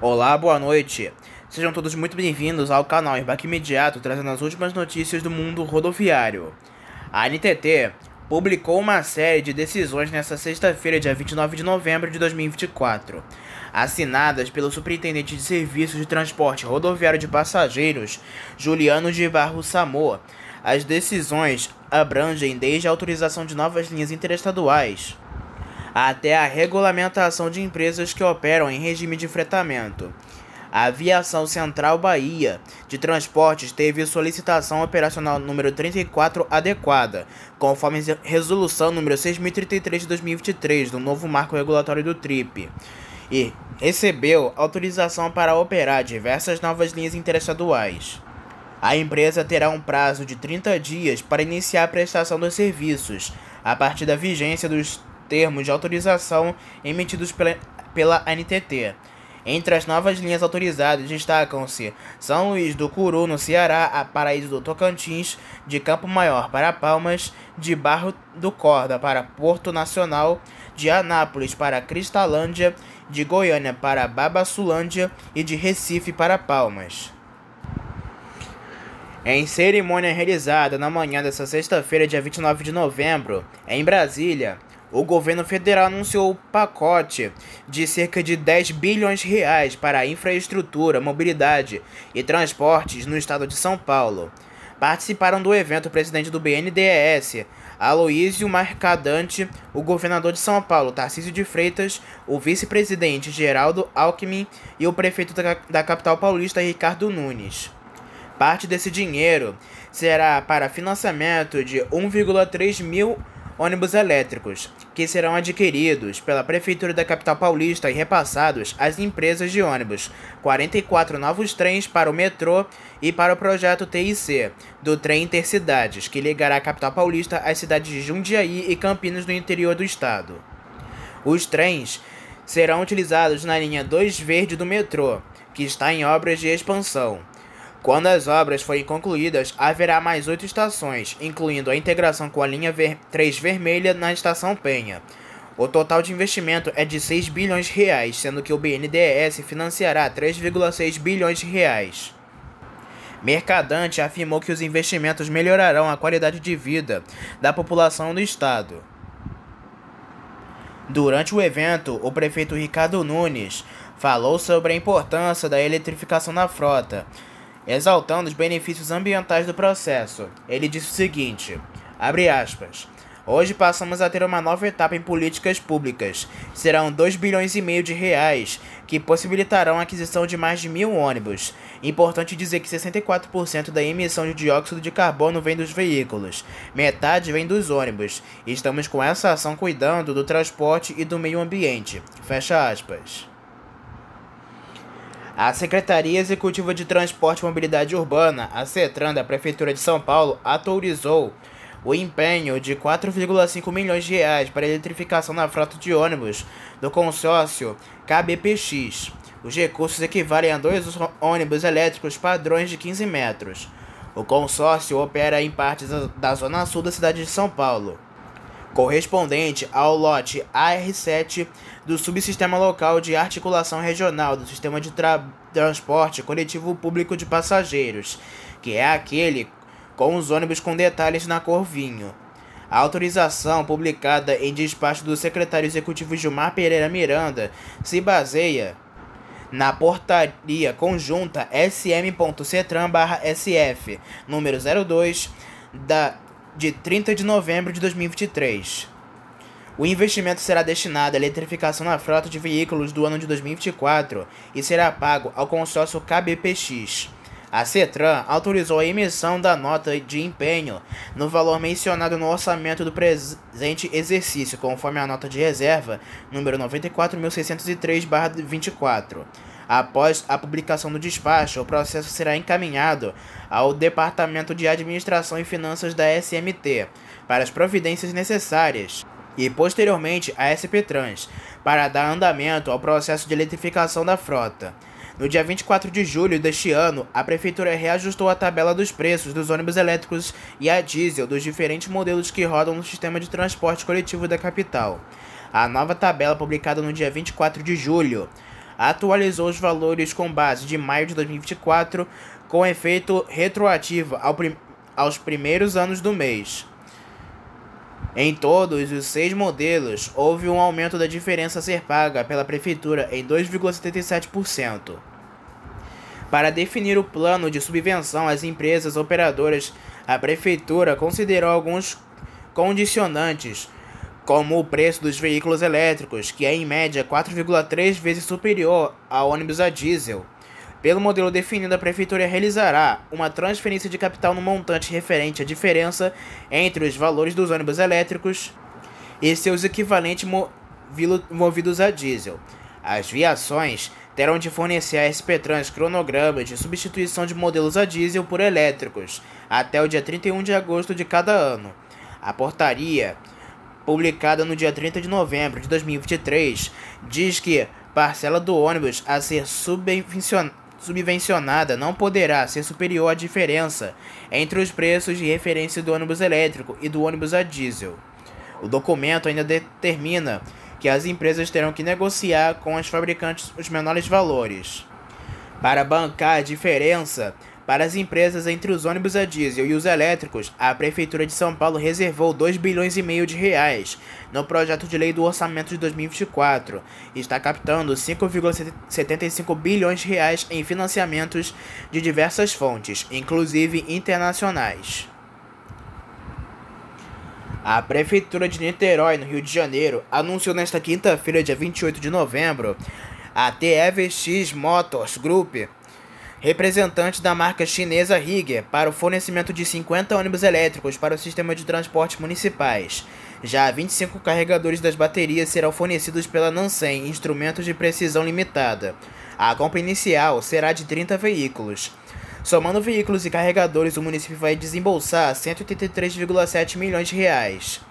Olá, boa noite. Sejam todos muito bem-vindos ao canal Embarque Imediato, trazendo as últimas notícias do mundo rodoviário. A ANTT publicou uma série de decisões nesta sexta-feira, dia 29 de novembro de 2024, assinadas pelo Superintendente de Serviços de Transporte Rodoviário de Passageiros, Juliano de Barros Samoa. As decisões abrangem desde a autorização de novas linhas interestaduais até a regulamentação de empresas que operam em regime de fretamento. A Aviação Central Bahia de Transportes teve solicitação operacional número 34 adequada, conforme resolução número 6033 de 2023 do novo marco regulatório do TRIP, e recebeu autorização para operar diversas novas linhas interestaduais. A empresa terá um prazo de 30 dias para iniciar a prestação dos serviços, a partir da vigência dos termos de autorização emitidos pela ANTT. Entre as novas linhas autorizadas destacam-se São Luís do Curu, no Ceará, a Paraíso do Tocantins, de Campo Maior para Palmas, de Barro do Corda para Porto Nacional, de Anápolis para Cristalândia, de Goiânia para Babassulândia e de Recife para Palmas. Em cerimônia realizada na manhã desta sexta-feira, dia 29 de novembro, em Brasília, o governo federal anunciou o pacote de cerca de 10 bilhões de reais para a infraestrutura, mobilidade e transportes no estado de São Paulo. Participaram do evento o presidente do BNDES, Aloysio Mercadante, o governador de São Paulo, Tarcísio de Freitas, o vice-presidente Geraldo Alckmin e o prefeito da capital paulista, Ricardo Nunes. Parte desse dinheiro será para financiamento de 1,3 mil ônibus elétricos, que serão adquiridos pela Prefeitura da capital paulista e repassados às empresas de ônibus, 44 novos trens para o metrô e para o projeto TIC, do trem Intercidades, que ligará a capital paulista às cidades de Jundiaí e Campinas no interior do estado. Os trens serão utilizados na linha 2 verde do metrô, que está em obras de expansão. Quando as obras forem concluídas, haverá mais 8 estações, incluindo a integração com a linha 3 vermelha na estação Penha. O total de investimento é de 6 bilhões de reais, sendo que o BNDES financiará 3,6 bilhões de reais. Mercadante afirmou que os investimentos melhorarão a qualidade de vida da população do estado. Durante o evento, o prefeito Ricardo Nunes falou sobre a importância da eletrificação na frota, exaltando os benefícios ambientais do processo. Ele disse o seguinte, abre aspas, hoje passamos a ter uma nova etapa em políticas públicas. Serão 2 bilhões e meio de reais que possibilitarão a aquisição de mais de 1.000 ônibus. Importante dizer que 64% da emissão de dióxido de carbono vem dos veículos, metade vem dos ônibus. Estamos com essa ação cuidando do transporte e do meio ambiente. Fecha aspas. A Secretaria Executiva de Transporte e Mobilidade Urbana, a CETRAN, da Prefeitura de São Paulo, autorizou o empenho de 4,5 milhões de reais para a eletrificação na frota de ônibus do consórcio KBPX. Os recursos equivalem a 2 ônibus elétricos padrões de 15 metros. O consórcio opera em partes da zona sul da cidade de São Paulo, correspondente ao lote AR7 do Subsistema Local de Articulação Regional do Sistema de Transporte Coletivo Público de Passageiros, que é aquele com os ônibus com detalhes na cor vinho. A autorização, publicada em despacho do secretário executivo Gilmar Pereira Miranda, se baseia na portaria conjunta SM.CETRAN/SF, número 02, de 30 de novembro de 2023. O investimento será destinado à eletrificação na frota de veículos do ano de 2024 e será pago ao consórcio KBPX. A CETRAN autorizou a emissão da nota de empenho no valor mencionado no orçamento do presente exercício, conforme a nota de reserva número 94.603/24. Após a publicação do despacho, o processo será encaminhado ao Departamento de Administração e Finanças da SMT para as providências necessárias e, posteriormente, à SP-Trans, para dar andamento ao processo de eletrificação da frota. No dia 24 de julho deste ano, a Prefeitura reajustou a tabela dos preços dos ônibus elétricos e a diesel dos diferentes modelos que rodam no sistema de transporte coletivo da capital. A nova tabela, publicada no dia 24 de julho, atualizou os valores com base de maio de 2024, com efeito retroativo aos primeiros anos do mês. Em todos os 6 modelos, houve um aumento da diferença a ser paga pela Prefeitura em 2,77%. Para definir o plano de subvenção às empresas operadoras, a Prefeitura considerou alguns condicionantes, como o preço dos veículos elétricos, que é em média 4,3 vezes superior ao ônibus a diesel. Pelo modelo definido, a Prefeitura realizará uma transferência de capital no montante referente à diferença entre os valores dos ônibus elétricos e seus equivalentes movidos a diesel. As viações terão de fornecer à SP-Trans cronogramas de substituição de modelos a diesel por elétricos até o dia 31 de agosto de cada ano. A portaria, publicada no dia 30 de novembro de 2023, diz que parcela do ônibus a ser subvencionada não poderá ser superior à diferença entre os preços de referência do ônibus elétrico e do ônibus a diesel. O documento ainda determina que as empresas terão que negociar com os fabricantes os menores valores. Para bancar a diferença para as empresas entre os ônibus a diesel e os elétricos, a Prefeitura de São Paulo reservou 2,5 bilhões de reais no projeto de lei do orçamento de 2024 e está captando 5,75 bilhões de reais em financiamentos de diversas fontes, inclusive internacionais. A Prefeitura de Niterói, no Rio de Janeiro, anunciou nesta quinta-feira, dia 28 de novembro, a TEVX Motors Group, representante da marca chinesa Higger, para o fornecimento de 50 ônibus elétricos para o sistema de transporte municipais. Já 25 carregadores das baterias serão fornecidos pela Nansen Instrumentos de Precisão Limitada. A compra inicial será de 30 veículos. Somando veículos e carregadores, o município vai desembolsar 183,7 milhões de reais.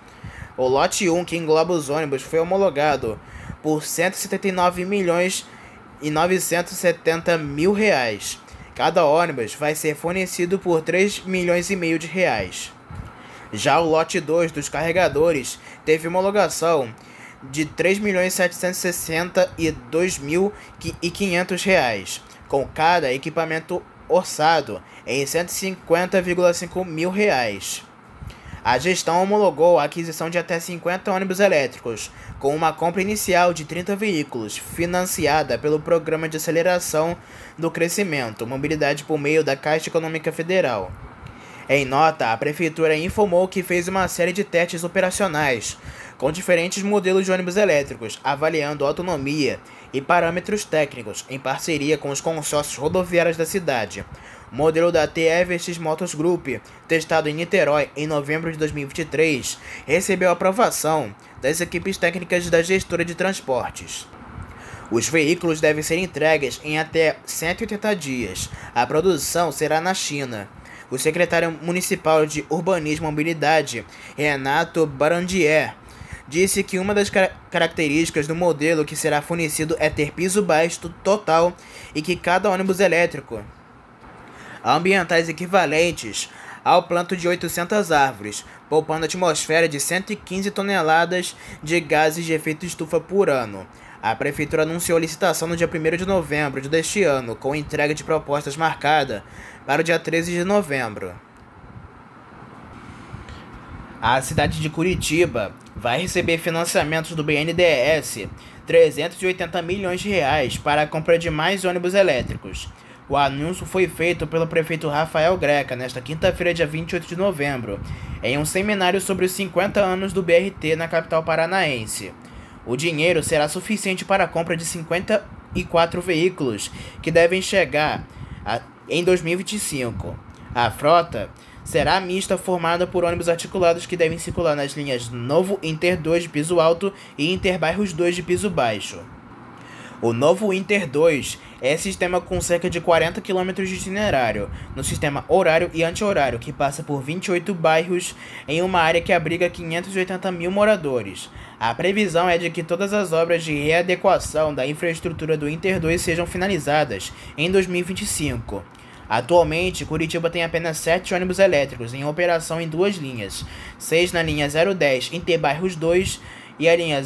O lote 1, que engloba os ônibus, foi homologado por 179 milhões e 970 mil reais. Cada ônibus vai ser fornecido por 3 milhões e meio de reais. Já o lote 2 dos carregadores teve homologação de 3.762.500 reais, com cada equipamento orçado em 150,5 mil reais. A gestão homologou a aquisição de até 50 ônibus elétricos, com uma compra inicial de 30 veículos, financiada pelo Programa de Aceleração do Crescimento, Mobilidade por meio da Caixa Econômica Federal. Em nota, a Prefeitura informou que fez uma série de testes operacionais com diferentes modelos de ônibus elétricos, avaliando autonomia e parâmetros técnicos, em parceria com os consórcios rodoviários da cidade. O modelo da TEVX Motors Group, testado em Niterói em novembro de 2023, recebeu aprovação das equipes técnicas da gestora de transportes. Os veículos devem ser entregues em até 180 dias. A produção será na China. O secretário municipal de Urbanismo e Mobilidade, Renato Barandier, disse que uma das características do modelo que será fornecido é ter piso baixo total e que cada ônibus elétrico ambientais equivalentes ao planto de 800 árvores, poupando a atmosfera de 115 toneladas de gases de efeito estufa por ano. A Prefeitura anunciou a licitação no dia 1º de novembro deste ano, com entrega de propostas marcada para o dia 13 de novembro. A cidade de Curitiba vai receber financiamentos do BNDES, 380 milhões de reais para a compra de mais ônibus elétricos. O anúncio foi feito pelo prefeito Rafael Greca nesta quinta-feira, dia 28 de novembro, em um seminário sobre os 50 anos do BRT na capital paranaense. O dinheiro será suficiente para a compra de 54 veículos, que devem chegar em 2025. A frota será mista, formada por ônibus articulados que devem circular nas linhas Novo Inter 2 de piso alto e Interbairros 2 de piso baixo. O Novo Inter 2 é sistema com cerca de 40 km de itinerário, no sistema horário e anti-horário, que passa por 28 bairros em uma área que abriga 580 mil moradores. A previsão é de que todas as obras de readequação da infraestrutura do Inter 2 sejam finalizadas em 2025. Atualmente, Curitiba tem apenas 7 ônibus elétricos em operação em 2 linhas, 6 na linha 010 Interbairros 2 e a linha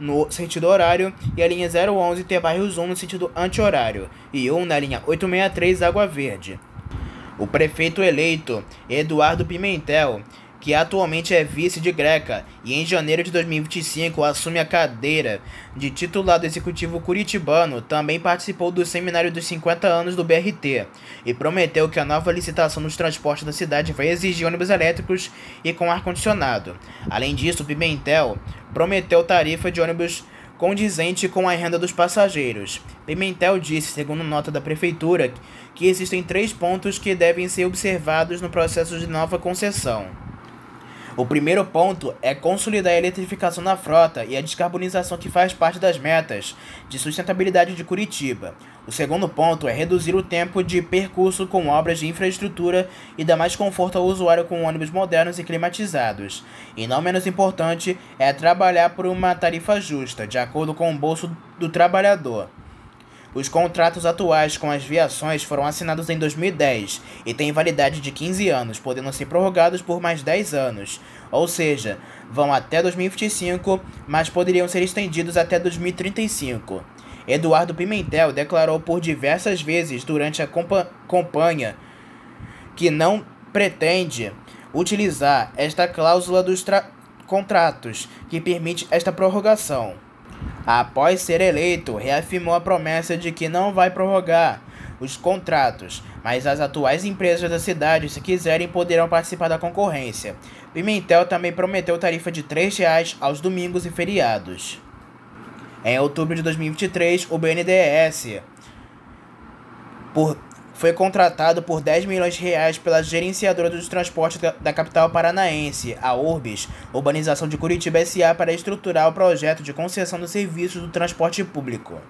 no sentido horário e a linha 011 Interbairros-1 no sentido anti-horário e 1 na linha 863 Água Verde. O prefeito eleito, Eduardo Pimentel, que atualmente é vice de Greca e em janeiro de 2025 assume a cadeira de titular do Executivo curitibano, também participou do seminário dos 50 anos do BRT e prometeu que a nova licitação dos transportes da cidade vai exigir ônibus elétricos e com ar-condicionado. Além disso, Pimentel prometeu tarifa de ônibus condizente com a renda dos passageiros. Pimentel disse, segundo nota da prefeitura, que existem 3 pontos que devem ser observados no processo de nova concessão. O primeiro ponto é consolidar a eletrificação da frota e a descarbonização que faz parte das metas de sustentabilidade de Curitiba. O segundo ponto é reduzir o tempo de percurso com obras de infraestrutura e dar mais conforto ao usuário com ônibus modernos e climatizados. E não menos importante é trabalhar por uma tarifa justa, de acordo com o bolso do trabalhador. Os contratos atuais com as viações foram assinados em 2010 e têm validade de 15 anos, podendo ser prorrogados por mais 10 anos. Ou seja, vão até 2025, mas poderiam ser estendidos até 2035. Eduardo Pimentel declarou por diversas vezes durante a campanha que não pretende utilizar esta cláusula dos contratos que permite esta prorrogação. Após ser eleito, reafirmou a promessa de que não vai prorrogar os contratos, mas as atuais empresas da cidade, se quiserem, poderão participar da concorrência. Pimentel também prometeu tarifa de R$ 3 aos domingos e feriados. Em outubro de 2023, o BNDES foi contratado por R$ 10 milhões pela gerenciadora dos transportes da capital paranaense, a Urbis, Urbanização de Curitiba S.A., para estruturar o projeto de concessão dos serviços do transporte público.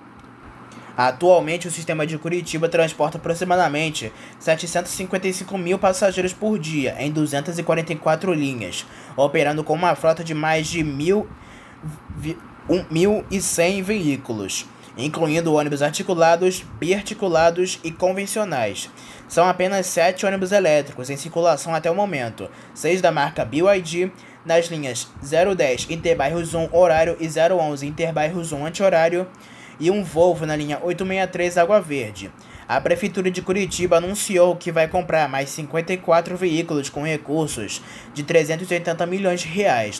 Atualmente, o sistema de Curitiba transporta aproximadamente 755 mil passageiros por dia em 244 linhas, operando com uma frota de mais de 1.100 veículos, incluindo ônibus articulados, biarticulados e convencionais. São apenas 7 ônibus elétricos em circulação até o momento, 6 da marca BYD nas linhas 010 Interbairros-1 horário e 011 Interbairros-1 anti-horário e um Volvo na linha 863 Água Verde. A Prefeitura de Curitiba anunciou que vai comprar mais 54 veículos com recursos de R$ 380 milhões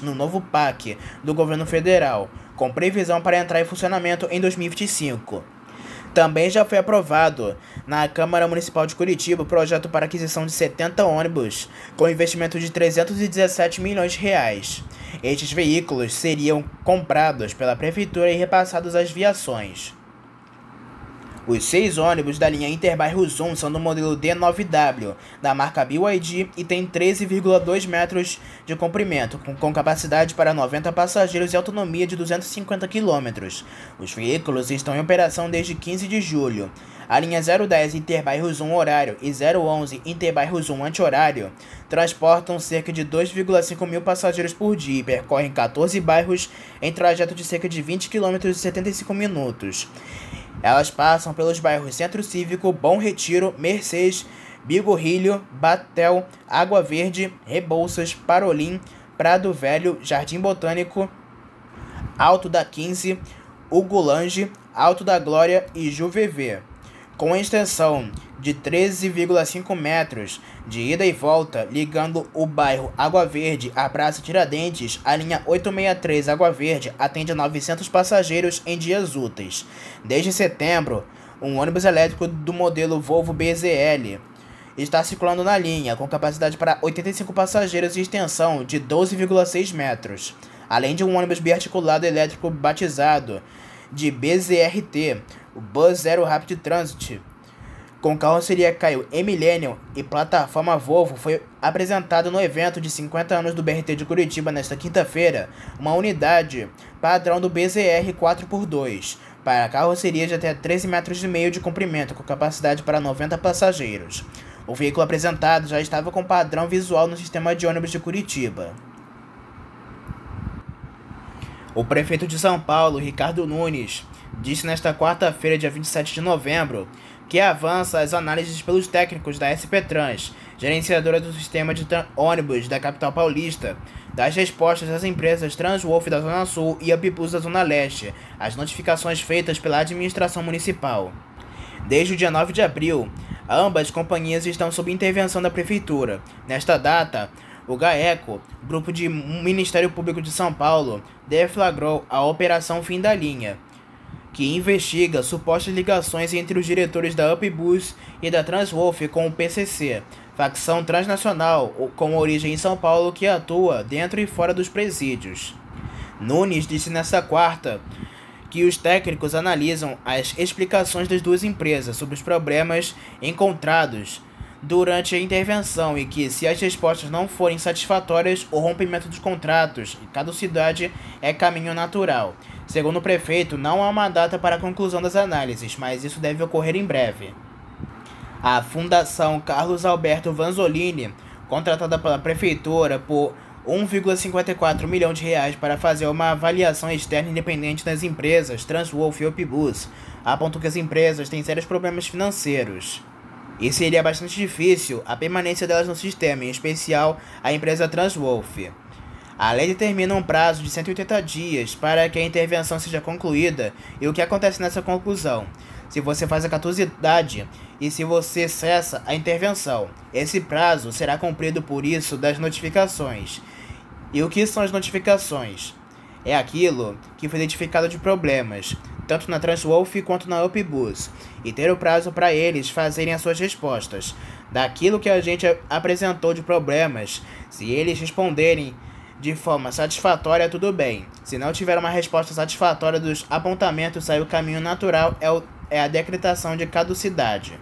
no novo PAC do governo federal, com previsão para entrar em funcionamento em 2025. Também já foi aprovado na Câmara Municipal de Curitiba o projeto para aquisição de 70 ônibus, com investimento de R$ 317 milhões. Estes veículos seriam comprados pela Prefeitura e repassados às viações. Os 6 ônibus da linha Interbairros-1 são do modelo D9W, da marca BYD, e têm 13,2 metros de comprimento, com capacidade para 90 passageiros e autonomia de 250 km. Os veículos estão em operação desde 15 de julho. A linha 010 Interbairros-1 horário e 011 Interbairros-1 anti-horário transportam cerca de 2,5 mil passageiros por dia e percorrem 14 bairros em trajeto de cerca de 20 km e 75 minutos. Elas passam pelos bairros Centro Cívico, Bom Retiro, Mercês, Bigorrilho, Batel, Água Verde, Rebouças, Parolim, Prado Velho, Jardim Botânico, Alto da 15, Ugulange, Alto da Glória e Juvevê. Com extensão de 13,5 metros de ida e volta, ligando o bairro Água Verde à Praça Tiradentes, a linha 863 Água Verde atende a 900 passageiros em dias úteis. Desde setembro, um ônibus elétrico do modelo Volvo BZL está circulando na linha, com capacidade para 85 passageiros e extensão de 12,6 metros, além de um ônibus biarticulado elétrico batizado de BZRT, o Bus Zero Rapid Transit, com carroceria Caio E-Millennium e plataforma Volvo. Foi apresentado no evento de 50 anos do BRT de Curitiba nesta quinta-feira uma unidade padrão do BZR 4x2 para carroceria de até 13,5 metros de comprimento, com capacidade para 90 passageiros. O veículo apresentado já estava com padrão visual no sistema de ônibus de Curitiba. O prefeito de São Paulo, Ricardo Nunes, disse nesta quarta-feira, dia 27 de novembro, que avança as análises pelos técnicos da SP Trans, gerenciadora do sistema de ônibus da capital paulista, das respostas das empresas Transwolf da Zona Sul e Upbus da Zona Leste, às notificações feitas pela administração municipal. Desde o dia 9 de abril, ambas companhias estão sob intervenção da Prefeitura. Nesta data, o GAECO, Grupo de Ministério Público de São Paulo, deflagrou a Operação Fim da Linha, que investiga supostas ligações entre os diretores da Upbus e da Transwolf com o PCC, facção transnacional com origem em São Paulo que atua dentro e fora dos presídios. Nunes disse nesta quarta que os técnicos analisam as explicações das duas empresas sobre os problemas encontrados durante a intervenção e que, se as respostas não forem satisfatórias, o rompimento dos contratos e caducidade é caminho natural. Segundo o prefeito, não há uma data para a conclusão das análises, mas isso deve ocorrer em breve. A Fundação Carlos Alberto Vanzolini, contratada pela Prefeitura por 1,54 milhão de reais para fazer uma avaliação externa independente das empresas Transwolf e Upbus, apontou que as empresas têm sérios problemas financeiros e seria bastante difícil a permanência delas no sistema, em especial a empresa Transwolf. A lei determina um prazo de 180 dias para que a intervenção seja concluída, e o que acontece nessa conclusão? Se você faz a caducidade e se você cessa a intervenção, esse prazo será cumprido por isso das notificações. E o que são as notificações? É aquilo que foi identificado de problemas, tanto na Transwolf quanto na Upbus, e ter o prazo para eles fazerem as suas respostas. Daquilo que a gente apresentou de problemas, se eles responderem de forma satisfatória, tudo bem. Se não tiver uma resposta satisfatória dos apontamentos, aí o caminho natural é a decretação de caducidade.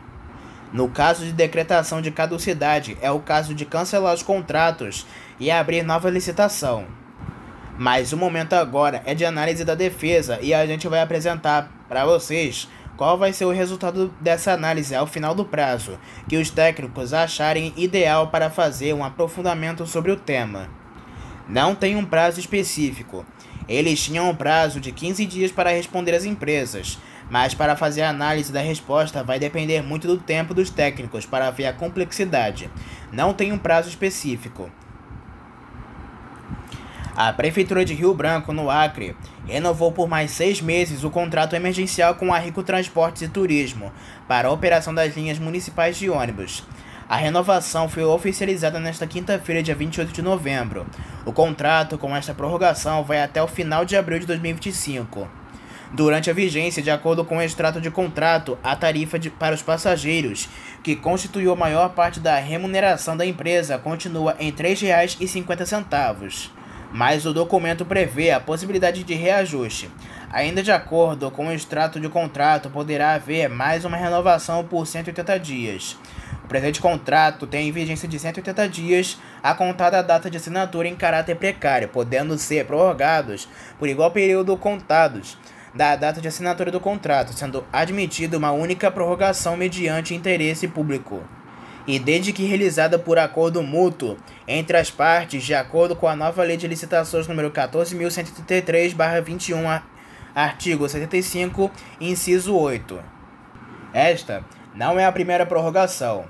No caso de decretação de caducidade, é o caso de cancelar os contratos e abrir nova licitação. Mas o momento agora é de análise da defesa e a gente vai apresentar para vocês qual vai ser o resultado dessa análise ao final do prazo, que os técnicos acharem ideal para fazer um aprofundamento sobre o tema. Não tem um prazo específico. Eles tinham um prazo de 15 dias para responder às empresas, mas para fazer a análise da resposta vai depender muito do tempo dos técnicos para ver a complexidade. Não tem um prazo específico. A Prefeitura de Rio Branco, no Acre, renovou por mais 6 meses o contrato emergencial com a Rico Transportes e Turismo para a operação das linhas municipais de ônibus. A renovação foi oficializada nesta quinta-feira, dia 28 de novembro. O contrato com esta prorrogação vai até o final de abril de 2025. Durante a vigência, de acordo com o extrato de contrato, a tarifa para os passageiros, que constituiu a maior parte da remuneração da empresa, continua em R$ 3,50. Mas o documento prevê a possibilidade de reajuste. Ainda de acordo com o extrato de contrato, poderá haver mais uma renovação por 180 dias. O presente contrato tem vigência de 180 dias a contar da data de assinatura em caráter precário, podendo ser prorrogados por igual período contados da data de assinatura do contrato, sendo admitida uma única prorrogação mediante interesse público, e desde que realizada por acordo mútuo entre as partes, de acordo com a nova Lei de Licitações número 14.133/21, artigo 75, inciso 8. Esta não é a primeira prorrogação.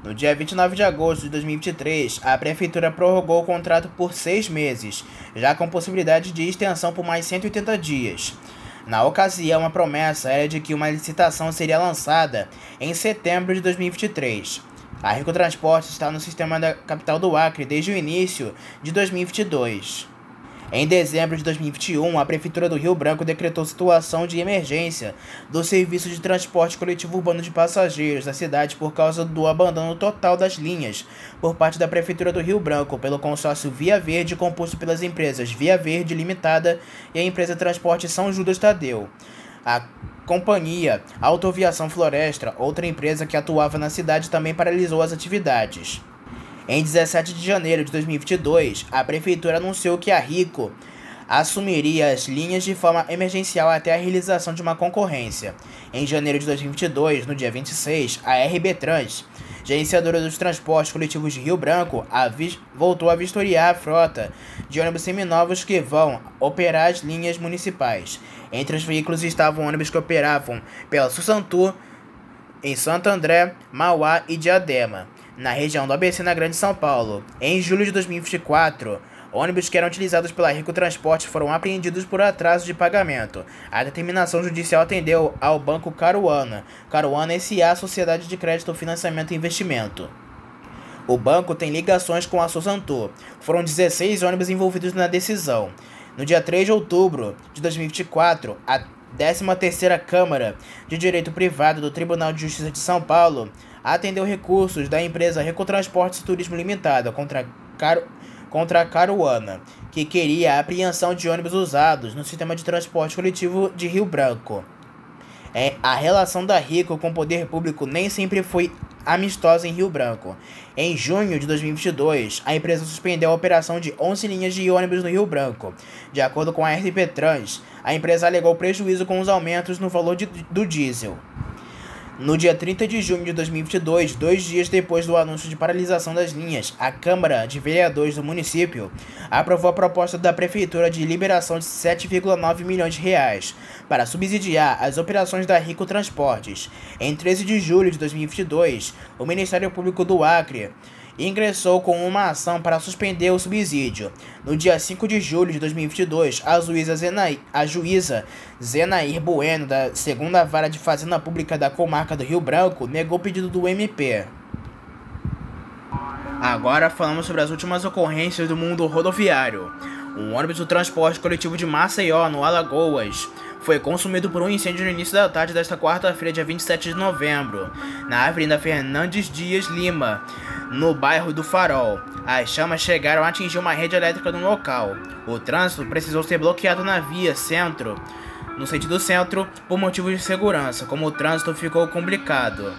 No dia 29 de agosto de 2023, a Prefeitura prorrogou o contrato por 6 meses, já com possibilidade de extensão por mais 180 dias. Na ocasião, a promessa era de que uma licitação seria lançada em setembro de 2023. A Rico Transportes está no sistema da capital do Acre desde o início de 2022. Em dezembro de 2021, a Prefeitura do Rio Branco decretou situação de emergência do serviço de transporte coletivo urbano de passageiros da cidade por causa do abandono total das linhas por parte da Prefeitura do Rio Branco pelo consórcio Via Verde, composto pelas empresas Via Verde Limitada e a empresa Transporte São Judas Tadeu. A companhia Autoviação Floresta, outra empresa que atuava na cidade, também paralisou as atividades. Em 17 de janeiro de 2022, a Prefeitura anunciou que a Rico assumiria as linhas de forma emergencial até a realização de uma concorrência. Em janeiro de 2022, no dia 26, a RB Trans, gerenciadora dos transportes coletivos de Rio Branco, voltou a vistoriar a frota de ônibus seminovos que vão operar as linhas municipais. Entre os veículos estavam ônibus que operavam pela Susantur, em Santo André, Mauá e Diadema, na região do ABC, na Grande São Paulo. Em julho de 2024, ônibus que eram utilizados pela Rico Transporte foram apreendidos por atraso de pagamento. A determinação judicial atendeu ao Banco Caruana S.A., Sociedade de Crédito, Financiamento e Investimento. O banco tem ligações com a Sozantur. Foram 16 ônibus envolvidos na decisão. No dia 3 de outubro de 2024, a 13ª Câmara de Direito Privado do Tribunal de Justiça de São Paulo atendeu recursos da empresa Recotransportes Turismo Limitada contra a Caruana, que queria a apreensão de ônibus usados no sistema de transporte coletivo de Rio Branco. A relação da Rico com o poder público nem sempre foi amistosa em Rio Branco. Em junho de 2022, a empresa suspendeu a operação de 11 linhas de ônibus no Rio Branco. De acordo com a RTP Trans, a empresa alegou prejuízo com os aumentos no valor do diesel. No dia 30 de junho de 2022, 2 dias depois do anúncio de paralisação das linhas, a Câmara de Vereadores do município aprovou a proposta da Prefeitura de liberação de R$ 7,9 milhões para subsidiar as operações da Rico Transportes. Em 13 de julho de 2022, o Ministério Público do Acre ingressou com uma ação para suspender o subsídio. No dia 5 de julho de 2022, a juíza Zenair Bueno, da 2ª Vara de Fazenda Pública da Comarca do Rio Branco, negou o pedido do MP. Agora falamos sobre as últimas ocorrências do mundo rodoviário. Um ônibus do transporte coletivo de Maceió, no Alagoas, foi consumido por um incêndio no início da tarde desta quarta-feira, dia 27 de novembro, na Avenida Fernandes Dias Lima, no bairro do Farol. As chamas chegaram a atingir uma rede elétrica no local. O trânsito precisou ser bloqueado na via no sentido centro, por motivos de segurança, como o trânsito ficou complicado.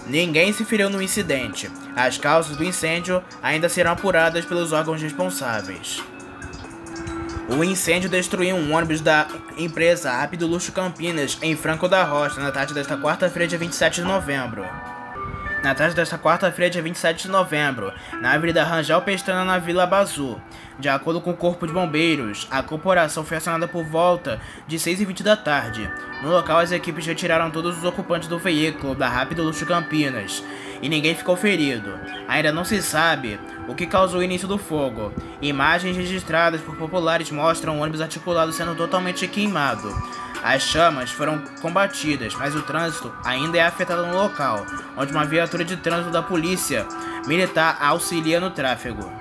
Ninguém se feriu no incidente. As causas do incêndio ainda serão apuradas pelos órgãos responsáveis. O incêndio destruiu um ônibus da empresa Rápido Luxo Campinas, em Franco da Rocha, na tarde desta quarta-feira, dia 27 de novembro. Na Avenida Rangel Pestana, na Vila Bazu. De acordo com o Corpo de Bombeiros, a corporação foi acionada por volta de 6h20 da tarde. No local, as equipes retiraram todos os ocupantes do veículo da Rápido Luxo Campinas e ninguém ficou ferido. Ainda não se sabe o que causou o início do fogo. Imagens registradas por populares mostram o ônibus articulado sendo totalmente queimado. As chamas foram combatidas, mas o trânsito ainda é afetado no local, onde uma viatura de trânsito da polícia militar auxilia no tráfego.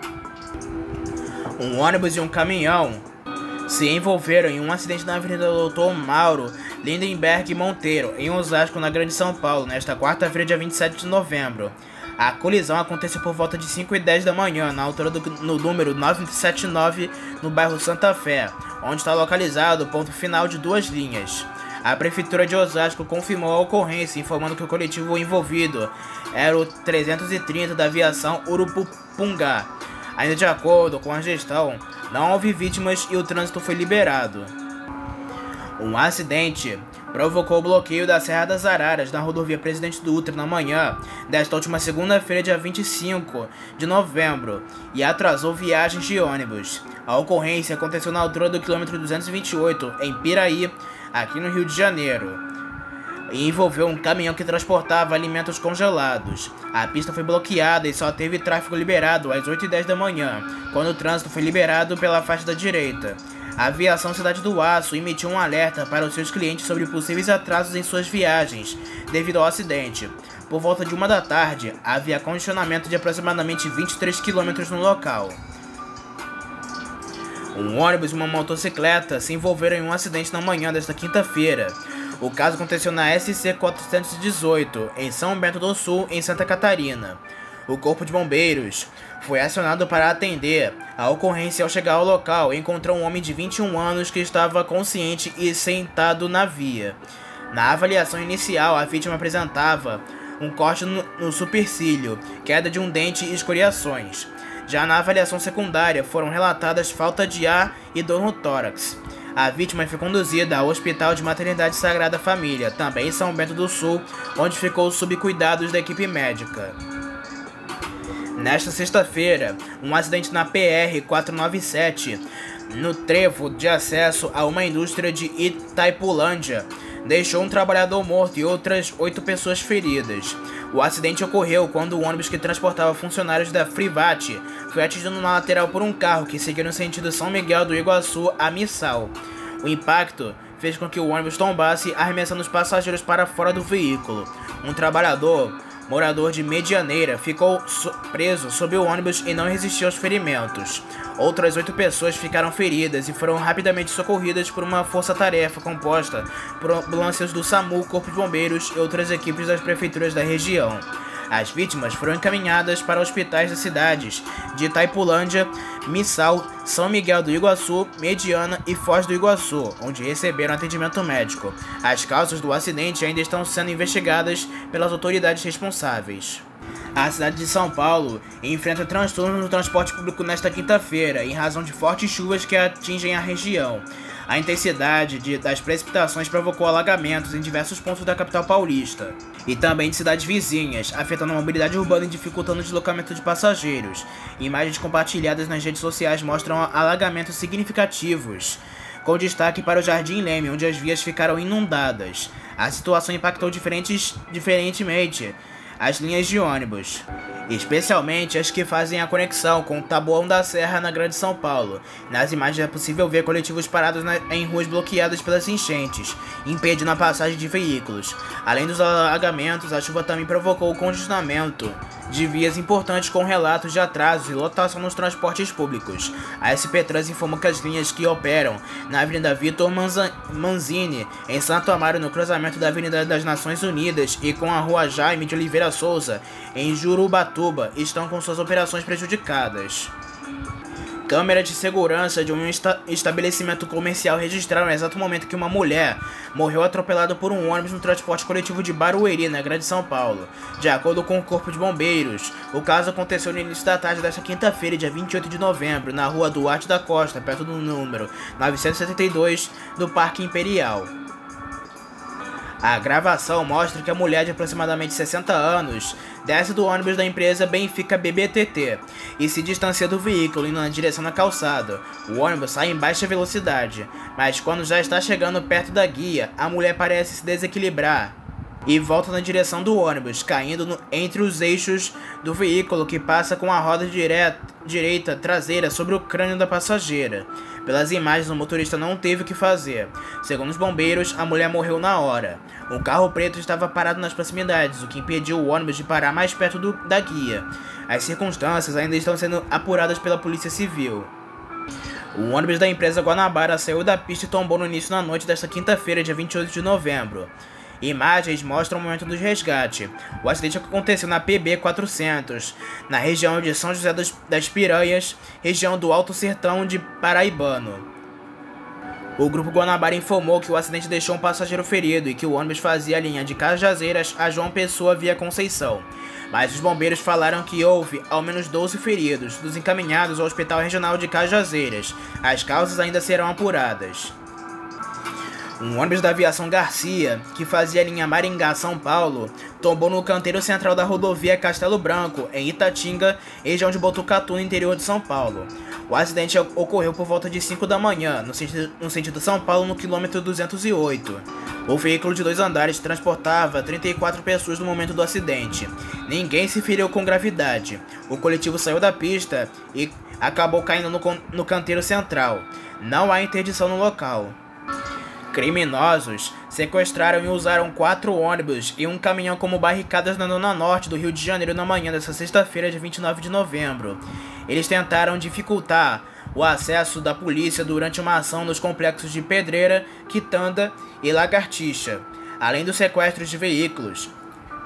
Um ônibus e um caminhão se envolveram em um acidente na Avenida Dr. Mauro Lindenberg Monteiro, em Osasco, na Grande São Paulo, nesta quarta-feira, dia 27 de novembro. A colisão aconteceu por volta de 5h10 da manhã, na altura no número 979, no bairro Santa Fé, onde está localizado o ponto final de 2 linhas. A Prefeitura de Osasco confirmou a ocorrência, informando que o coletivo envolvido era o 330 da aviação Urupungá. Ainda de acordo com a gestão, não houve vítimas e o trânsito foi liberado. Um acidente provocou o bloqueio da Serra das Araras na rodovia Presidente Dutra na manhã desta última segunda-feira, dia 25 de novembro, e atrasou viagens de ônibus. A ocorrência aconteceu na altura do quilômetro 228, em Piraí, aqui no Rio de Janeiro, e envolveu um caminhão que transportava alimentos congelados. A pista foi bloqueada e só teve tráfego liberado às 8h10 da manhã, quando o trânsito foi liberado pela faixa da direita. A Aviação Cidade do Aço emitiu um alerta para os seus clientes sobre possíveis atrasos em suas viagens, devido ao acidente. Por volta de 1 da tarde, havia congestionamento de aproximadamente 23 km no local. Um ônibus e uma motocicleta se envolveram em um acidente na manhã desta quinta-feira. O caso aconteceu na SC 418, em São Bento do Sul, em Santa Catarina. O Corpo de Bombeiros foi acionado para atender a ocorrência. Ao chegar ao local, encontrou um homem de 21 anos que estava consciente e sentado na via. Na avaliação inicial, a vítima apresentava um corte no supercílio, queda de um dente e escoriações. Já na avaliação secundária, foram relatadas falta de ar e dor no tórax. A vítima foi conduzida ao Hospital de Maternidade Sagrada Família, também em São Bento do Sul, onde ficou sob cuidados da equipe médica. Nesta sexta-feira, um acidente na PR-497, no trevo de acesso a uma indústria de Itaipulândia, deixou um trabalhador morto e outras 8 pessoas feridas. O acidente ocorreu quando o ônibus que transportava funcionários da Frivat foi atingido na lateral por um carro que seguia no sentido São Miguel do Iguaçu a Missal. O impacto fez com que o ônibus tombasse, arremessando os passageiros para fora do veículo. Um trabalhador, morador de Medianeira, ficou preso sob o ônibus e não resistiu aos ferimentos. Outras 8 pessoas ficaram feridas e foram rapidamente socorridas por uma força-tarefa composta por ambulâncias do SAMU, Corpo de Bombeiros e outras equipes das prefeituras da região. As vítimas foram encaminhadas para hospitais das cidades de Itaipulândia, Missal, São Miguel do Iguaçu, Mediana e Foz do Iguaçu, onde receberam atendimento médico. As causas do acidente ainda estão sendo investigadas pelas autoridades responsáveis. A cidade de São Paulo enfrenta transtornos no transporte público nesta quinta-feira, em razão de fortes chuvas que atingem a região. A intensidade das precipitações provocou alagamentos em diversos pontos da capital paulista e também de cidades vizinhas, afetando a mobilidade urbana e dificultando o deslocamento de passageiros. Imagens compartilhadas nas redes sociais mostram alagamentos significativos, com destaque para o Jardim Leme, onde as vias ficaram inundadas. A situação impactou diferentemente as linhas de ônibus, especialmente as que fazem a conexão com o Taboão da Serra na Grande São Paulo. Nas imagens é possível ver coletivos parados em ruas bloqueadas pelas enchentes, impedindo a passagem de veículos. Além dos alagamentos, a chuva também provocou o congestionamento de vias importantes com relatos de atrasos e lotação nos transportes públicos. A SP Trans informou que as linhas que operam na Avenida Vitor Manzini, em Santo Amaro, no cruzamento da Avenida das Nações Unidas, e com a Rua Jaime de Oliveira Souza, em Jurubatuba, estão com suas operações prejudicadas. Câmeras de segurança de um estabelecimento comercial registraram no exato momento que uma mulher morreu atropelada por um ônibus no transporte coletivo de Barueri, na Grande São Paulo. De acordo com o Corpo de Bombeiros, o caso aconteceu no início da tarde desta quinta-feira, dia 28 de novembro, na rua Duarte da Costa, perto do número 972 do Parque Imperial. A gravação mostra que a mulher de aproximadamente 60 anos desce do ônibus da empresa Benfica BBTT e se distancia do veículo, indo na direção da calçada. O ônibus sai em baixa velocidade, mas quando já está chegando perto da guia, a mulher parece se desequilibrar e volta na direção do ônibus, caindo entre os eixos do veículo, que passa com a roda direita traseira sobre o crânio da passageira. Pelas imagens, o motorista não teve o que fazer. Segundo os bombeiros, a mulher morreu na hora. Um carro preto estava parado nas proximidades, o que impediu o ônibus de parar mais perto da guia. As circunstâncias ainda estão sendo apuradas pela Polícia Civil. O ônibus da empresa Guanabara saiu da pista e tombou no início da noite desta quinta-feira, dia 28 de novembro. Imagens mostram o momento do resgate. O acidente aconteceu na PB 400, na região de São José das Piranhas, região do Alto Sertão de Paraibano. O Grupo Guanabara informou que o acidente deixou um passageiro ferido e que o ônibus fazia a linha de Cajazeiras a João Pessoa via Conceição. Mas os bombeiros falaram que houve ao menos 12 feridos, dos encaminhados ao Hospital Regional de Cajazeiras. As causas ainda serão apuradas. Um ônibus da Aviação Garcia, que fazia a linha Maringá-São Paulo, tombou no canteiro central da rodovia Castelo Branco, em Itatinga, região de Botucatu, no interior de São Paulo. O acidente ocorreu por volta de 5 da manhã, no sentido São Paulo, no quilômetro 208. O veículo de 2 andares transportava 34 pessoas no momento do acidente. Ninguém se feriu com gravidade. O coletivo saiu da pista e acabou caindo no canteiro central. Não há interdição no local. Criminosos sequestraram e usaram 4 ônibus e um caminhão como barricadas na zona norte do Rio de Janeiro na manhã desta sexta-feira, dia 29 de novembro. Eles tentaram dificultar o acesso da polícia durante uma ação nos complexos de Pedreira, Quitanda e Lagartixa. Além dos sequestros de veículos,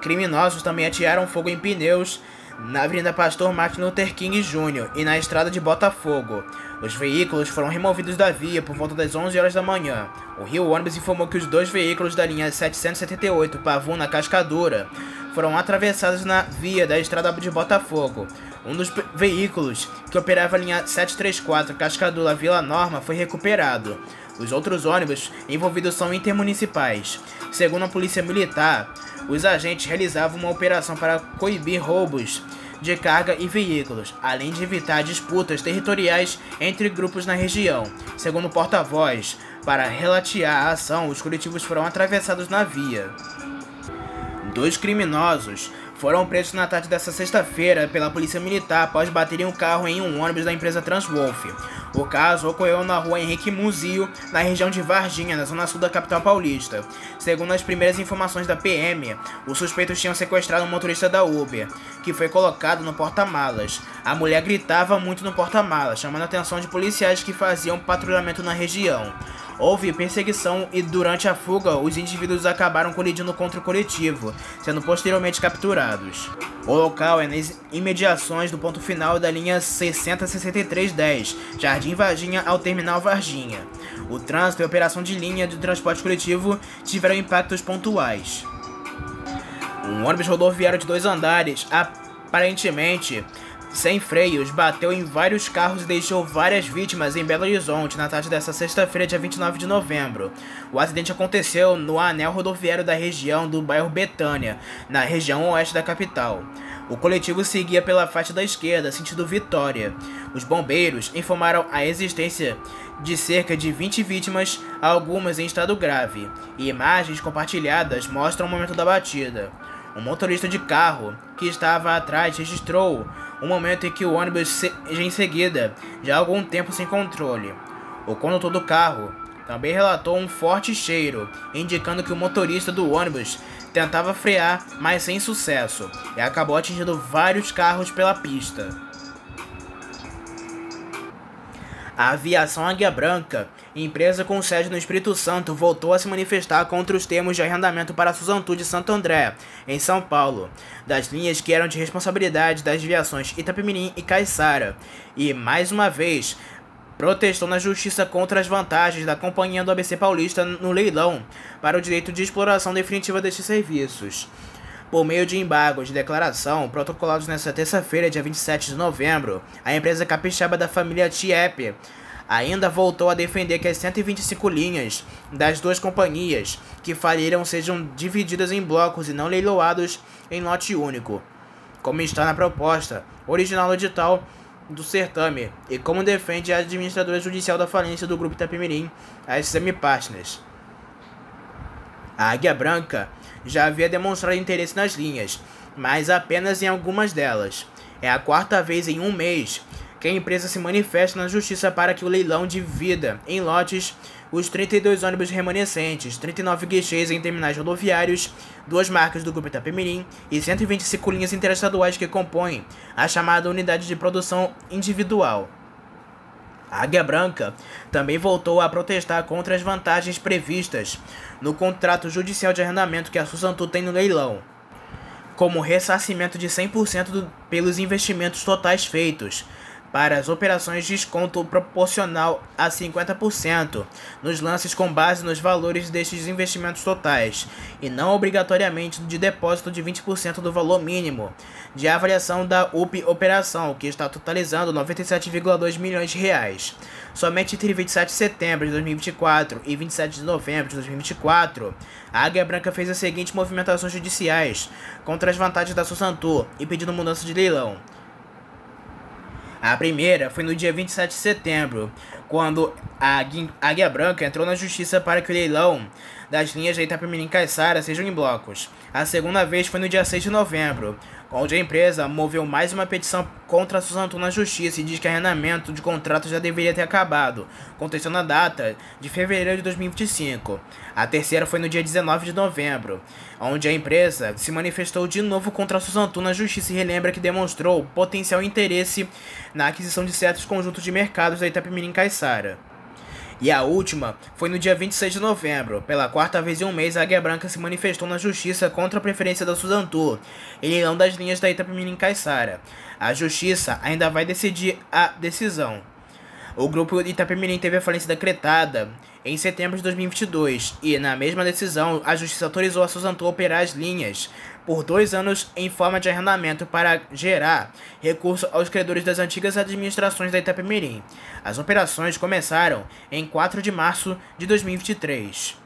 criminosos também atearam fogo em pneus na Avenida Pastor Martin Luther King Jr. e na estrada de Botafogo. Os veículos foram removidos da via por volta das 11 horas da manhã. O Rio Ônibus informou que os 2 veículos da linha 778 Pavuna Cascadura foram atravessados na via da estrada de Botafogo. Um dos veículos, que operava a linha 734 Cascadura Vila Norma, foi recuperado. Os outros ônibus envolvidos são intermunicipais. Segundo a Polícia Militar, os agentes realizavam uma operação para coibir roubos de carga e veículos, além de evitar disputas territoriais entre grupos na região. Segundo o porta-voz, para relatear a ação, os coletivos foram atravessados na via. 2 criminosos foram presos na tarde desta sexta-feira pela polícia militar após baterem um carro em um ônibus da empresa Transwolf. O caso ocorreu na rua Henrique Muzio, na região de Varginha, na zona sul da capital paulista. Segundo as primeiras informações da PM, os suspeitos tinham sequestrado um motorista da Uber, que foi colocado no porta-malas. A mulher gritava muito no porta-malas, chamando a atenção de policiais que faziam patrulhamento na região. Houve perseguição e durante a fuga, os indivíduos acabaram colidindo contra o coletivo, sendo posteriormente capturados. O local é nas imediações do ponto final da linha 606310, Jardim Varginha ao Terminal Varginha. O trânsito e a operação de linha de transporte coletivo tiveram impactos pontuais. Um ônibus rodoviário de 2 andares, aparentemente sem freios, bateu em vários carros e deixou várias vítimas em Belo Horizonte na tarde desta sexta-feira, dia 29 de novembro. O acidente aconteceu no anel rodoviário da região do bairro Betânia, na região oeste da capital. O coletivo seguia pela faixa da esquerda, sentido Vitória. Os bombeiros informaram a existência de cerca de 20 vítimas, algumas em estado grave, e imagens compartilhadas mostram o momento da batida. Um motorista de carro que estava atrás registrou o momento em que o ônibus em seguida, já há algum tempo sem controle. O condutor do carro também relatou um forte cheiro, indicando que o motorista do ônibus tentava frear, mas sem sucesso, e acabou atingindo vários carros pela pista. A Aviação Águia Branca, empresa com sede no Espírito Santo, voltou a se manifestar contra os termos de arrendamento para a Suzantu de Santo André, em São Paulo, das linhas que eram de responsabilidade das aviações Itapemirim e Caiçara, e, mais uma vez, protestou na justiça contra as vantagens da companhia do ABC Paulista no leilão para o direito de exploração definitiva destes serviços. Por meio de embargos de declaração protocolados nesta terça-feira, dia 27 de novembro, a empresa capixaba da família TIEP ainda voltou a defender que as 125 linhas das 2 companhias que faliram sejam divididas em blocos e não leiloados em lote único, como está na proposta original do edital do certame, e como defende a administradora judicial da falência do grupo Itapemirim, a SM Partners. A Águia Branca já havia demonstrado interesse nas linhas, mas apenas em algumas delas. É a 4ª vez em um mês que a empresa se manifesta na justiça para que o leilão divida em lotes os 32 ônibus remanescentes, 39 guichês em terminais rodoviários, 2 marcas do grupo Itapemirim e 125 linhas interestaduais que compõem a chamada unidade de produção individual. A Águia Branca também voltou a protestar contra as vantagens previstas no contrato judicial de arrendamento que a Suzantu tem no leilão, como ressarcimento de 100% pelos investimentos totais feitos, para as operações de desconto proporcional a 50% nos lances com base nos valores destes investimentos totais, e não obrigatoriamente de depósito de 20% do valor mínimo de avaliação da UP operação, que está totalizando 97,2 milhões de reais. Somente entre 27 de setembro de 2024 e 27 de novembro de 2024, a Águia Branca fez as seguintes movimentações judiciais contra as vantagens da Suzantu e pedindo mudança de leilão. A primeira foi no dia 27 de setembro, quando a Águia Branca entrou na justiça para que o leilão das linhas de Itapemirim e Caiçara sejam em blocos. A segunda vez foi no dia 6 de novembro, onde a empresa moveu mais uma petição contra a Suzantu na justiça e diz que o arrendamento de contrato já deveria ter acabado, contestando a data de fevereiro de 2025. A terceira foi no dia 19 de novembro, onde a empresa se manifestou de novo contra a Suzantu na justiça e relembra que demonstrou potencial interesse na aquisição de certos conjuntos de mercados da Itapemirim e Caiçara. E a última foi no dia 26 de novembro. Pela 4ª vez em um mês, a Águia Branca se manifestou na justiça contra a preferência da Suzantu em leilão das linhas da Itapemirim e Caiçara. A justiça ainda vai decidir a decisão. O grupo Itapemirim teve a falência decretada em setembro de 2022 e, na mesma decisão, a justiça autorizou a Suzantu a operar as linhas por 2 anos em forma de arrendamento para gerar recurso aos credores das antigas administrações da Itapemirim. As operações começaram em 4 de março de 2023.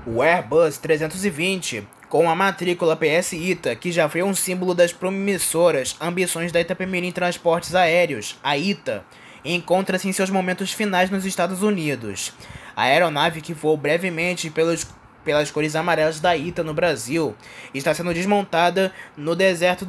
O Airbus 320 Com a matrícula PS ITA, que já foi um símbolo das promissoras ambições da Itapemirim Transportes Aéreos, a ITA, encontra-se em seus momentos finais nos Estados Unidos. A aeronave, que voou brevemente pelas cores amarelas da ITA no Brasil, está sendo desmontada no deserto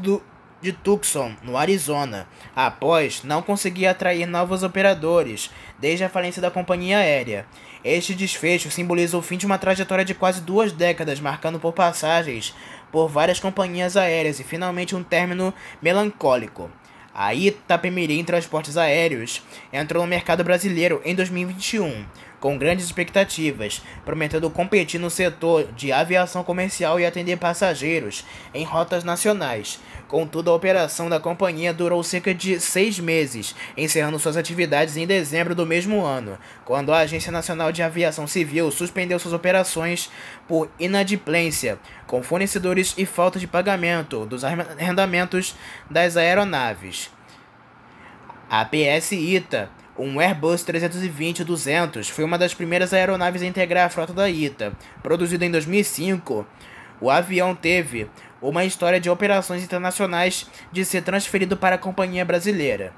de Tucson, no Arizona, após não conseguir atrair novos operadores desde a falência da companhia aérea. Este desfecho simboliza o fim de uma trajetória de quase 2 décadas, marcando por passagens por várias companhias aéreas e finalmente um término melancólico. A Itapemirim Transportes Aéreos entrou no mercado brasileiro em 2021, com grandes expectativas, prometendo competir no setor de aviação comercial e atender passageiros em rotas nacionais. Contudo, a operação da companhia durou cerca de 6 meses, encerrando suas atividades em dezembro do mesmo ano, quando a Agência Nacional de Aviação Civil suspendeu suas operações por inadimplência com fornecedores e falta de pagamento dos arrendamentos das aeronaves. A PS ITA, um Airbus 320-200, foi uma das primeiras aeronaves a integrar a frota da ITA. Produzido em 2005, o avião teve uma história de operações internacionais de ser transferido para a companhia brasileira.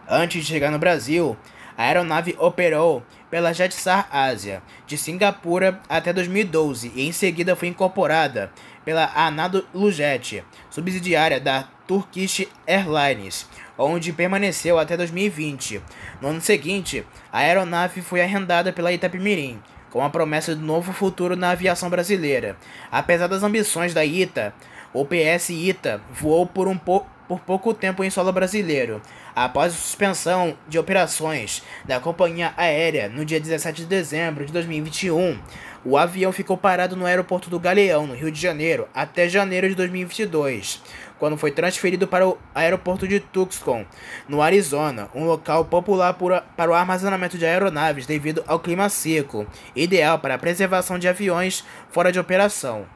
Antes de chegar no Brasil, a aeronave operou pela Jetstar Ásia, de Singapura até 2012, e em seguida foi incorporada pela AnadoluJet, subsidiária da Turkish Airlines, onde permaneceu até 2020. No ano seguinte, a aeronave foi arrendada pela Itapemirim, com a promessa de um novo futuro na aviação brasileira. Apesar das ambições da ITA, o PS ITA voou por pouco tempo em solo brasileiro. Após a suspensão de operações da companhia aérea no dia 17 de dezembro de 2021, o avião ficou parado no aeroporto do Galeão, no Rio de Janeiro, até janeiro de 2022, quando foi transferido para o aeroporto de Tucson, no Arizona, um local popular para o armazenamento de aeronaves devido ao clima seco, ideal para a preservação de aviões fora de operação.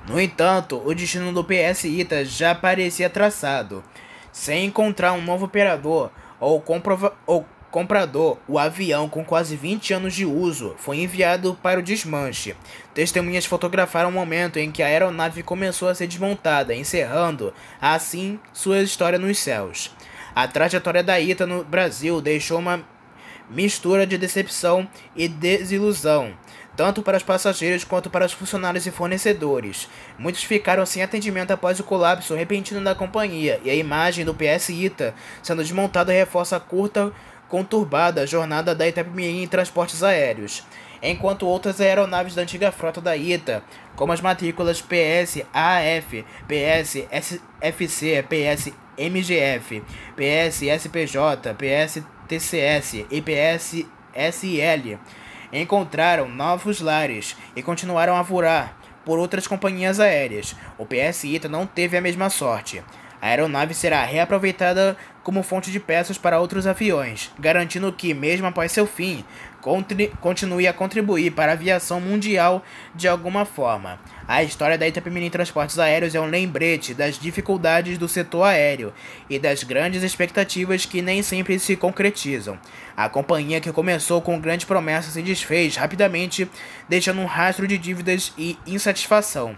No entanto, o destino do PS ITA já parecia traçado. Sem encontrar um novo operador ou comprador, o avião, com quase 20 anos de uso, foi enviado para o desmanche. Testemunhas fotografaram o momento em que a aeronave começou a ser desmontada, encerrando, assim, sua história nos céus. A trajetória da ITA no Brasil deixou uma mistura de decepção e desilusão, tanto para os passageiros quanto para os funcionários e fornecedores. Muitos ficaram sem atendimento após o colapso repentino da companhia, e a imagem do PS ITA sendo desmontado reforça a curta, conturbada jornada da Itapemirim em transportes aéreos, enquanto outras aeronaves da antiga frota da ITA, como as matrículas PS AF, PS FC, PS MGF, PS SPJ, PS TCS e PS SL, encontraram novos lares e continuaram a voar por outras companhias aéreas. O PS ITA não teve a mesma sorte. A aeronave será reaproveitada como fonte de peças para outros aviões, garantindo que, mesmo após seu fim, continue a contribuir para a aviação mundial de alguma forma. A história da Itapemirim Transportes Aéreos é um lembrete das dificuldades do setor aéreo e das grandes expectativas que nem sempre se concretizam. A companhia, que começou com grandes promessas, se desfez rapidamente, deixando um rastro de dívidas e insatisfação.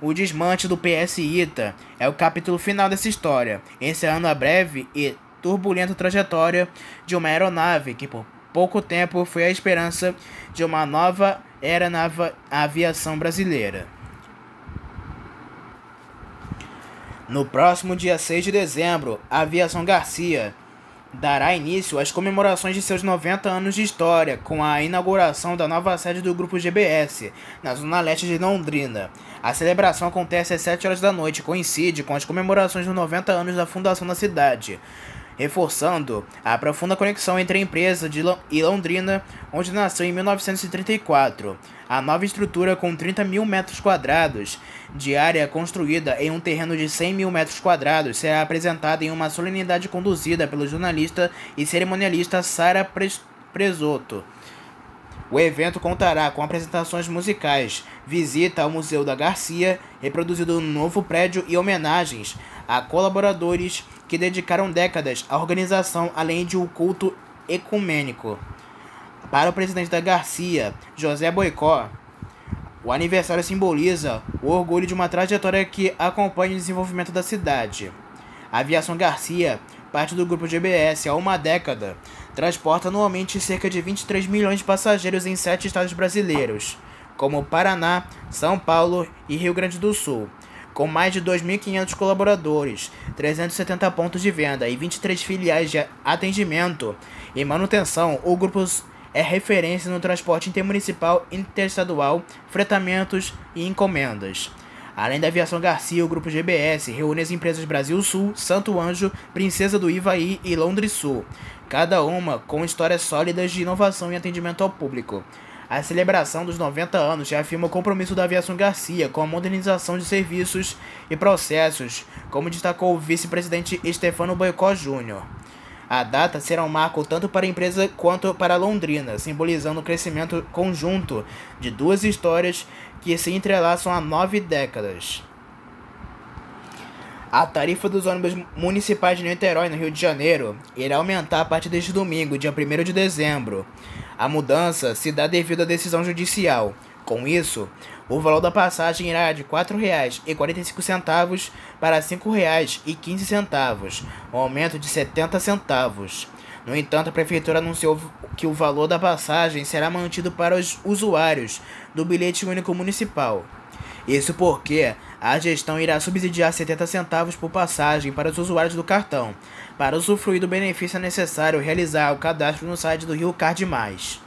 O desmanche do PS ITA é o capítulo final dessa história, encerrando a breve e turbulenta trajetória de uma aeronave que por pouco tempo foi a esperança de uma nova era na aviação brasileira. No próximo dia 6 de dezembro, a Aviação Garcia dará início às comemorações de seus 90 anos de história, com a inauguração da nova sede do Grupo GBS, na zona leste de Londrina. A celebração acontece às 7 horas da noite e coincide com as comemorações dos 90 anos da fundação da cidade, reforçando a profunda conexão entre a empresa e Londrina, onde nasceu em 1934. A nova estrutura, com 30 mil metros quadrados de área construída em um terreno de 100 mil metros quadrados, será apresentada em uma solenidade conduzida pelo jornalista e cerimonialista Sara Presotto. O evento contará com apresentações musicais, visita ao Museu da Garcia, reproduzido no novo prédio, e homenagens a colaboradores que dedicaram décadas à organização, além de um culto ecumênico. Para o presidente da Garcia, José Boicó, O aniversário simboliza o orgulho de uma trajetória que acompanha o desenvolvimento da cidade. A Aviação Garcia, parte do grupo GBS há uma década, transporta anualmente cerca de 23 milhões de passageiros em 7 estados brasileiros, como Paraná, São Paulo e Rio Grande do Sul, com mais de 2.500 colaboradores, 370 pontos de venda e 23 filiais de atendimento e manutenção. O grupo é referência no transporte intermunicipal, interestadual, fretamentos e encomendas. Além da Aviação Garcia, o grupo GBS reúne as empresas Brasil Sul, Santo Anjo, Princesa do Ivaí e Londres Sul, cada uma com histórias sólidas de inovação e atendimento ao público. A celebração dos 90 anos reafirma o compromisso da Aviação Garcia com a modernização de serviços e processos, como destacou o vice-presidente Stefano Boicó Júnior. A data será um marco tanto para a empresa quanto para Londrina, simbolizando o crescimento conjunto de duas histórias que se entrelaçam há 9 décadas. A tarifa dos ônibus municipais de Niterói, no Rio de Janeiro, irá aumentar a partir deste domingo, dia 1º de dezembro. A mudança se dá devido à decisão judicial. Com isso, o valor da passagem irá de R$ 4,45 para R$ 5,15, um aumento de 70 centavos. No entanto, a Prefeitura anunciou que o valor da passagem será mantido para os usuários do bilhete único municipal. Isso porque a gestão irá subsidiar 70 centavos por passagem para os usuários do cartão. Para usufruir do benefício é necessário realizar o cadastro no site do Rio Card Mais.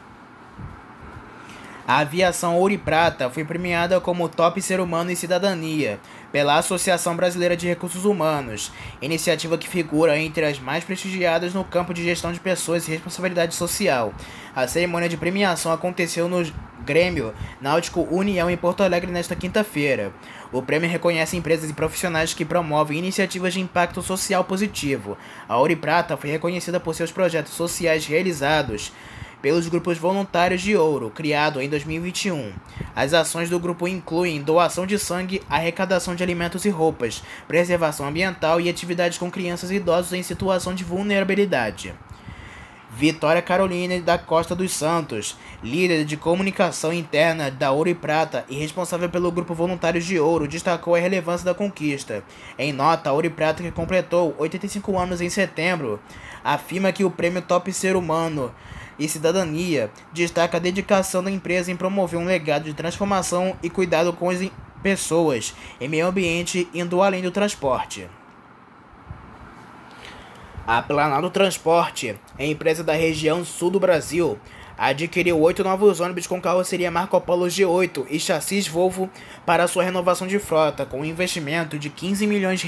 A aviação Ouro e Prata foi premiada como Top Ser Humano e Cidadania pela Associação Brasileira de Recursos Humanos, iniciativa que figura entre as mais prestigiadas no campo de gestão de pessoas e responsabilidade social. A cerimônia de premiação aconteceu no Grêmio Náutico União em Porto Alegre nesta quinta-feira. O prêmio reconhece empresas e profissionais que promovem iniciativas de impacto social positivo. A Ouro e Prata foi reconhecida por seus projetos sociais realizados pelos grupos voluntários de Ouro, criado em 2021. As ações do grupo incluem doação de sangue, arrecadação de alimentos e roupas, preservação ambiental e atividades com crianças e idosos em situação de vulnerabilidade. Vitória Caroline da Costa dos Santos, líder de comunicação interna da Ouro e Prata e responsável pelo grupo Voluntários de Ouro, destacou a relevância da conquista. Em nota, a Ouro e Prata, que completou 85 anos em setembro, afirma que o prêmio Top Ser Humano e Cidadania destaca a dedicação da empresa em promover um legado de transformação e cuidado com as pessoas em meio ambiente, indo além do transporte. A Planalto Transporte, empresa da região sul do Brasil, adquiriu 8 novos ônibus com carroceria Marco Polo G8 e chassis Volvo para sua renovação de frota, com um investimento de R$ 15 milhões.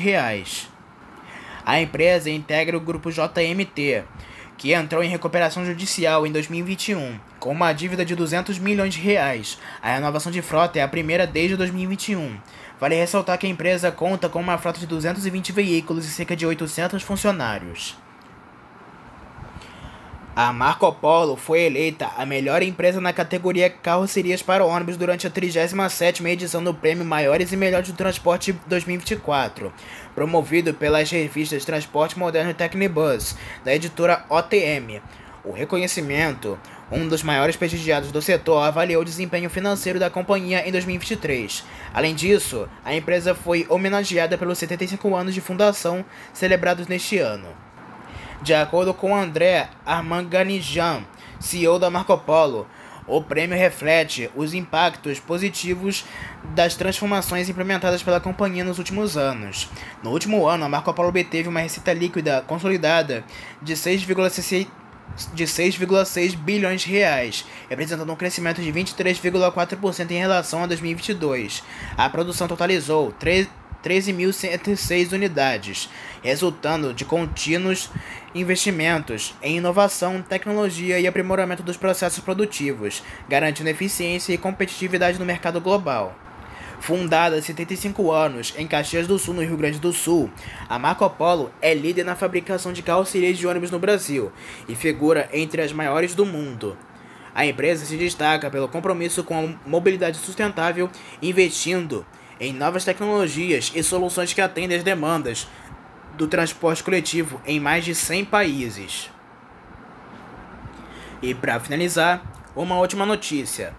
A empresa integra o grupo JMT, que entrou em recuperação judicial em 2021, com uma dívida de R$ 200 milhões. A renovação de frota é a primeira desde 2021. Vale ressaltar que a empresa conta com uma frota de 220 veículos e cerca de 800 funcionários. A Marco Polo foi eleita a melhor empresa na categoria Carrocerias para ônibus durante a 37ª edição do Prêmio Maiores e Melhores do Transporte 2024, promovido pelas revistas Transporte Moderno e Tecnibus, da editora OTM. O reconhecimento, um dos maiores prestigiados do setor, avaliou o desempenho financeiro da companhia em 2023. Além disso, a empresa foi homenageada pelos 75 anos de fundação celebrados neste ano. De acordo com André Armaganijan, CEO da Marco Polo, o prêmio reflete os impactos positivos das transformações implementadas pela companhia nos últimos anos. No último ano, a Marco Polo obteve uma receita líquida consolidada de 6,6 bilhões de reais, representando um crescimento de 23,4% em relação a 2022. A produção totalizou 13.106 unidades, resultando de contínuos investimentos em inovação, tecnologia e aprimoramento dos processos produtivos, garantindo eficiência e competitividade no mercado global. Fundada há 75 anos em Caxias do Sul, no Rio Grande do Sul, a Marco Polo é líder na fabricação de carrocerias de ônibus no Brasil e figura entre as maiores do mundo. A empresa se destaca pelo compromisso com a mobilidade sustentável, investindo em novas tecnologias e soluções que atendem às demandas do transporte coletivo em mais de 100 países. E para finalizar, uma última notícia.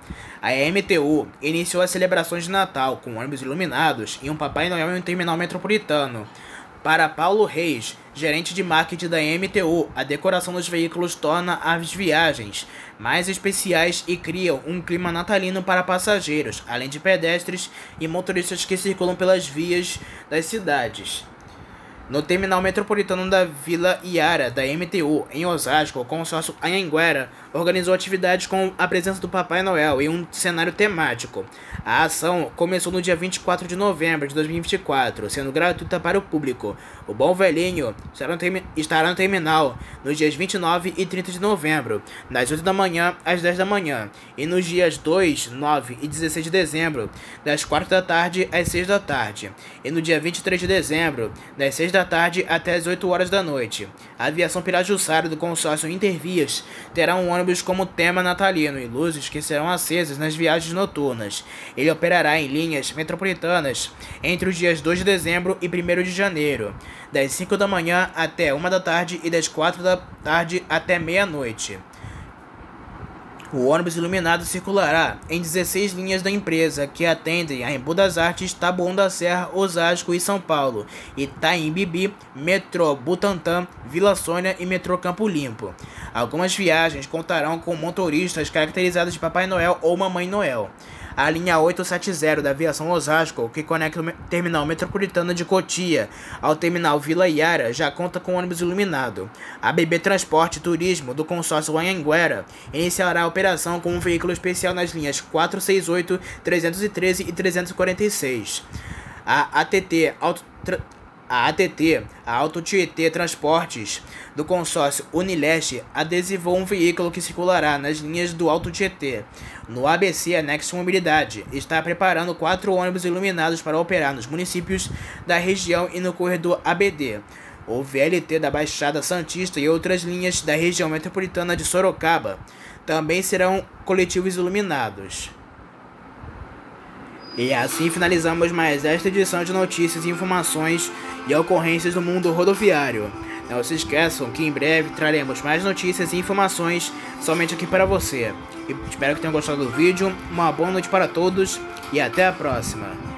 A MTU iniciou as celebrações de Natal com ônibus iluminados e um Papai Noel em um terminal metropolitano. Para Paulo Reis, gerente de marketing da MTU, a decoração dos veículos torna as viagens mais especiais e cria um clima natalino para passageiros, além de pedestres e motoristas que circulam pelas vias das cidades. No terminal metropolitano da Vila Iara da MTU, em Osasco, o consórcio Anhanguera organizou atividades com a presença do Papai Noel em um cenário temático. A ação começou no dia 24 de novembro de 2024, sendo gratuita para o público. O Bom Velhinho estará no terminal nos dias 29 e 30 de novembro, das 8 da manhã às 10 da manhã, e nos dias 2, 9 e 16 de dezembro, das 4 da tarde às 6 da tarde, e no dia 23 de dezembro, das 6 da tarde até as 8 horas da noite. A aviação Pirajussara do consórcio Intervias terá um ônibus como tema natalino e luzes que serão acesas nas viagens noturnas. Ele operará em linhas metropolitanas entre os dias 2 de dezembro e 1º de janeiro, das 5 da manhã até 1 da tarde e das 4 da tarde até meia-noite. O ônibus iluminado circulará em 16 linhas da empresa, que atendem a Embu das Artes, Taboão da Serra, Osasco e São Paulo, Itaim Bibi, Metrô Butantã, Vila Sônia e Metrô Campo Limpo. Algumas viagens contarão com motoristas caracterizados de Papai Noel ou Mamãe Noel. A linha 870 da aviação Osasco, que conecta o terminal metropolitano de Cotia ao terminal Vila Iara, já conta com ônibus iluminado. A BB Transporte e Turismo, do consórcio Anhanguera, iniciará a operação com um veículo especial nas linhas 468, 313 e 346. A Auto Tietê Transportes, do consórcio Unileste, adesivou um veículo que circulará nas linhas do Alto Tietê. No ABC, a Next Mobilidade está preparando 4 ônibus iluminados para operar nos municípios da região e no corredor ABD. O VLT da Baixada Santista e outras linhas da região metropolitana de Sorocaba também serão coletivos iluminados. E assim finalizamos mais esta edição de notícias, informações e ocorrências do mundo rodoviário. Não se esqueçam que em breve traremos mais notícias e informações somente aqui para você. E espero que tenham gostado do vídeo, uma boa noite para todos e até a próxima.